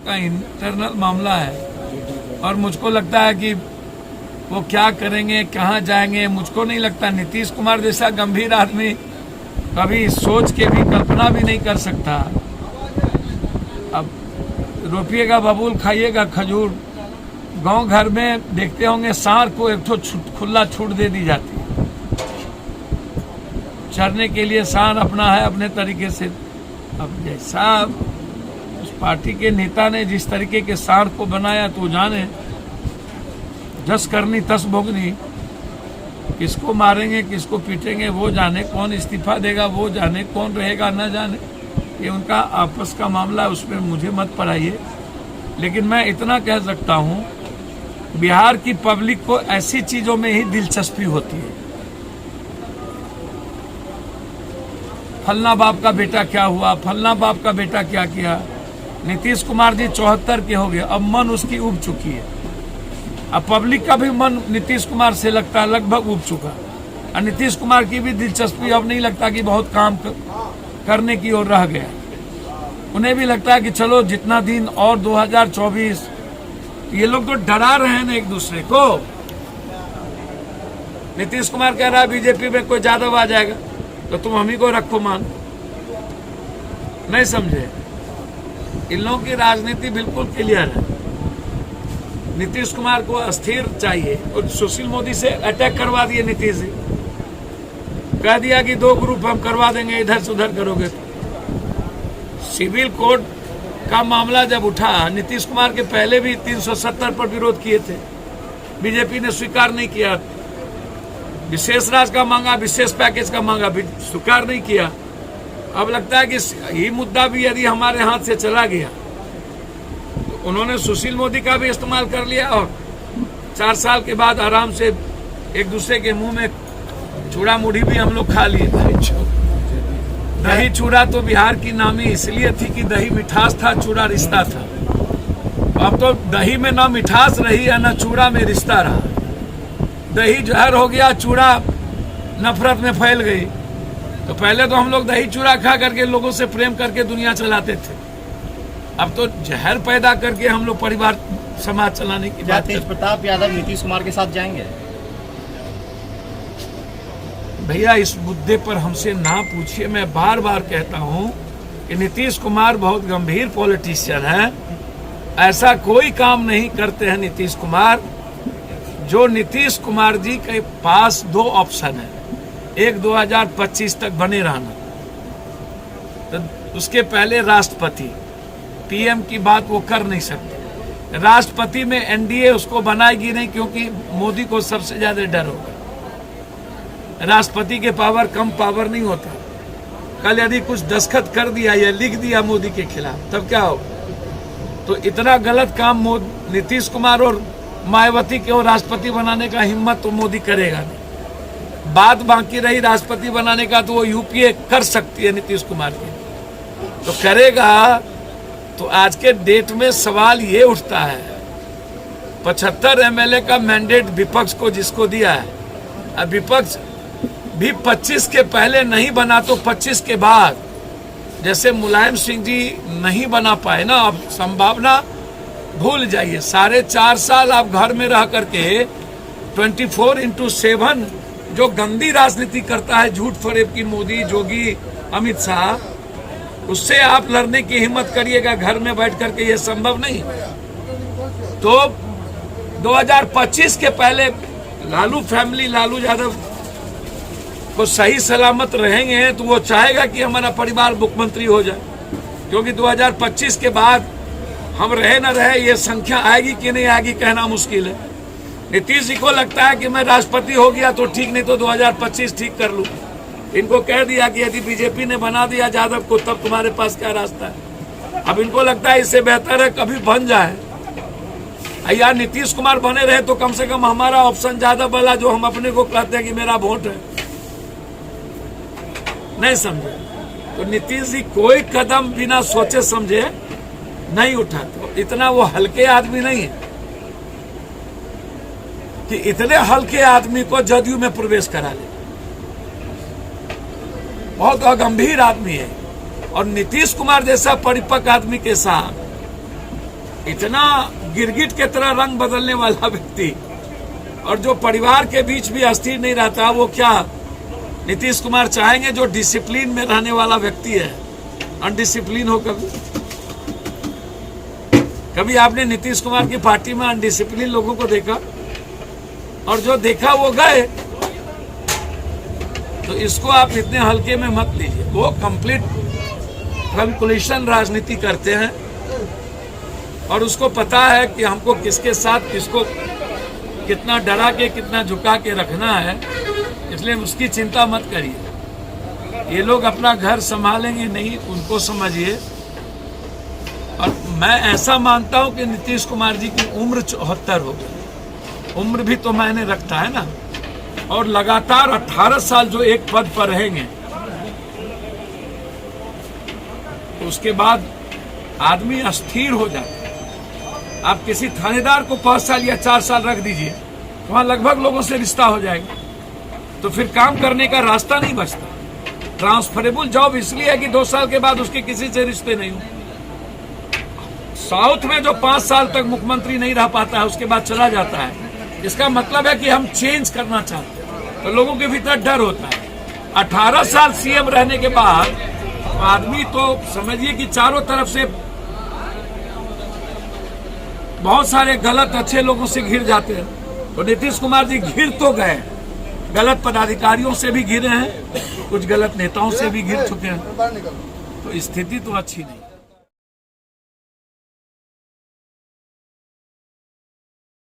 का इंटरनल मामला है और मुझको लगता है कि वो क्या करेंगे, कहाँ जाएंगे, मुझको नहीं लगता। नीतीश कुमार जैसा गंभीर आदमी कभी सोच के भी कल्पना भी नहीं कर सकता। अब रोपिएगा बबूल, खाइएगा खजूर। गांव घर में देखते होंगे सांड को एक खुला छूट दे दी जाती है चरने के लिए। सांड अपना है अपने तरीके से। अब जैसा उस पार्टी के नेता ने जिस तरीके के सांड को बनाया तो जाने, जस करनी तस भोगनी। किसको मारेंगे, किसको पीटेंगे वो जाने, कौन इस्तीफा देगा वो जाने, कौन रहेगा न जाने। ये उनका आपस का मामला है, उसमें मुझे मत पढ़ाइए। लेकिन मैं इतना कह सकता हूँ, बिहार की पब्लिक को ऐसी चीजों में ही दिलचस्पी होती है। फलना बाप का बेटा क्या हुआ, फलना बाप का बेटा क्या किया। नीतीश कुमार जी 74 के हो गए, अब मन उसकी उब चुकी है। अब पब्लिक का भी मन नीतीश कुमार से लगता है लगभग उब चुका। और नीतीश कुमार की भी दिलचस्पी अब नहीं लगता कि बहुत काम करने की ओर रह गया। उन्हें भी लगता है कि चलो जितना दिन और 2024। ये लोग तो डरा रहे हैं ना एक दूसरे को। नीतीश कुमार कह रहा है बीजेपी में कोई यादव आ जाएगा तो तुम हम ही को रखो मान। नहीं समझे? इन लोगों की राजनीति बिल्कुल क्लियर है। नीतीश कुमार को अस्थिर चाहिए और सुशील मोदी से अटैक करवा दिए नीतीश जी। कह दिया कि 2 ग्रुप हम करवा देंगे, इधर से उधर करोगे तो। सिविल कोड का मामला जब उठा, नीतीश कुमार के पहले भी 370 पर विरोध किए थे, बीजेपी ने स्वीकार नहीं किया। विशेष राज का मांगा, विशेष पैकेज का मांगा, स्वीकार नहीं किया। अब लगता है कि ये मुद्दा भी यदि हमारे हाथ से चला गया तो उन्होंने सुशील मोदी का भी इस्तेमाल कर लिया और 4 साल के बाद आराम से एक दूसरे के मुंह में चूड़ा मुढ़ी भी हम लोग खा लिए। दही चूड़ा तो बिहार की नामी इसलिए थी कि दही मिठास था, चूड़ा रिश्ता था। अब तो दही में ना मिठास रही है ना चूड़ा में रिश्ता रहा। दही जहर हो गया, चूड़ा नफरत में फैल गई। तो पहले तो हम लोग दही चूड़ा खा करके लोगों से प्रेम करके दुनिया चलाते थे। अब तो जहर पैदा करके हम लोग परिवार समाज चलाने की बात। तेज प्रताप यादव नीतीश कुमार के साथ जाएंगे? भैया इस मुद्दे पर हमसे ना पूछिए। मैं बार बार कहता हूं कि नीतीश कुमार बहुत गंभीर पॉलिटिशियन है। ऐसा कोई काम नहीं करते हैं नीतीश कुमार। जो नीतीश कुमार जी के पास 2 ऑप्शन है। एक 2025 तक बने रहना, तो उसके पहले राष्ट्रपति, पीएम की बात वो कर नहीं सकते। राष्ट्रपति में एनडीए उसको बनाएगी नहीं, क्योंकि मोदी को सबसे ज्यादा डर होगा। राष्ट्रपति के पावर कम पावर नहीं होता। कल यदि कुछ दस्तखत कर दिया या लिख दिया मोदी के खिलाफ तब क्या होगा? तो इतना गलत काम नीतीश कुमार और मायावती को राष्ट्रपति बनाने का हिम्मत तो मोदी करेगा नहीं। बात बाकी रही राष्ट्रपति बनाने का, तो वो यूपीए कर सकती है नीतीश कुमार की, तो करेगा। तो आज के डेट में सवाल ये उठता है, 75 एमएलए का मैंडेट विपक्ष को जिसको दिया है, अब विपक्ष भी 25 के पहले नहीं बना तो 25 के बाद, जैसे मुलायम सिंह जी नहीं बना पाए ना, अब संभावना भूल जाइए। 4.5 साल आप घर में रह करके 24/7 जो गंदी राजनीति करता है, झूठ फरेब की मोदी, जोगी, अमित शाह, उससे आप लड़ने की हिम्मत करिएगा घर में बैठ करके, ये संभव नहीं। तो 2025 के पहले लालू फैमिली, लालू यादव को सही सलामत रहेंगे तो वो चाहेगा कि हमारा परिवार मुख्यमंत्री हो जाए, क्योंकि 2025 के बाद हम रहे न रहे, ये संख्या आएगी कि नहीं आएगी कहना मुश्किल है। नीतीश जी को लगता है कि मैं राष्ट्रपति हो गया तो ठीक, नहीं तो 2025 ठीक कर लूं। इनको कह दिया कि यदि बीजेपी ने बना दिया यादव को तब तुम्हारे पास क्या रास्ता है। अब इनको लगता है इससे बेहतर है कभी बन जाए। यार नीतीश कुमार बने रहे तो कम से कम हमारा ऑप्शन यादव वाला, जो हम अपने को कहते हैं कि मेरा वोट है। नहीं समझे? तो नीतीश जी कोई कदम बिना सोचे समझे नहीं उठाते। इतना वो हल्के आदमी नहीं है कि इतने हल्के आदमी को जदयू में प्रवेश करा ले। बहुत गंभीर आदमी है। और नीतीश कुमार जैसा परिपक्व आदमी के साथ इतना गिरगिट के तरह रंग बदलने वाला व्यक्ति और जो परिवार के बीच भी अस्थिर नहीं रहता, वो क्या नीतीश कुमार चाहेंगे? जो डिसिप्लिन में रहने वाला व्यक्ति है अनडिसिप्लिन हो कभी आपने नीतीश कुमार की पार्टी में अनडिसिप्लिन लोगों को देखा? और जो देखा वो गए। तो इसको आप इतने हल्के में मत लीजिए। वो कंप्लीट कैलकुलेशन राजनीति करते हैं और उसको पता है कि हमको किसके साथ किसको कितना डरा के कितना झुका के रखना है, इसलिए उसकी चिंता मत करिए। ये लोग अपना घर संभालेंगे नहीं, उनको समझिए। और मैं ऐसा मानता हूं कि नीतीश कुमार जी की उम्र 74 हो गई। उम्र भी तो मैंने रखता है ना, और लगातार 18 साल जो एक पद पर रहेंगे, तो उसके बाद आदमी अस्थिर हो जाता है। आप किसी थानेदार को 5 साल या 4 साल रख दीजिए, वहां लगभग लोगों से रिश्ता हो जाएगा, तो फिर काम करने का रास्ता नहीं बचता। ट्रांसफरेबल जॉब इसलिए है कि 2 साल के बाद उसके किसी से रिश्ते नहीं हो। साउथ में जो 5 साल तक मुख्यमंत्री नहीं रह पाता है, उसके बाद चला जाता है, इसका मतलब है कि हम चेंज करना चाहते हैं, तो लोगों के भीतर डर होता है। 18 साल सीएम रहने के बाद आदमी तो समझिए कि चारों तरफ से बहुत सारे गलत अच्छे लोगों से घिर जाते हैं। तो नीतीश कुमार जी घिर तो गए, गलत पदाधिकारियों से भी घिरे हैं, कुछ गलत नेताओं से भी घिर चुके हैं, तो स्थिति तो अच्छी नहीं।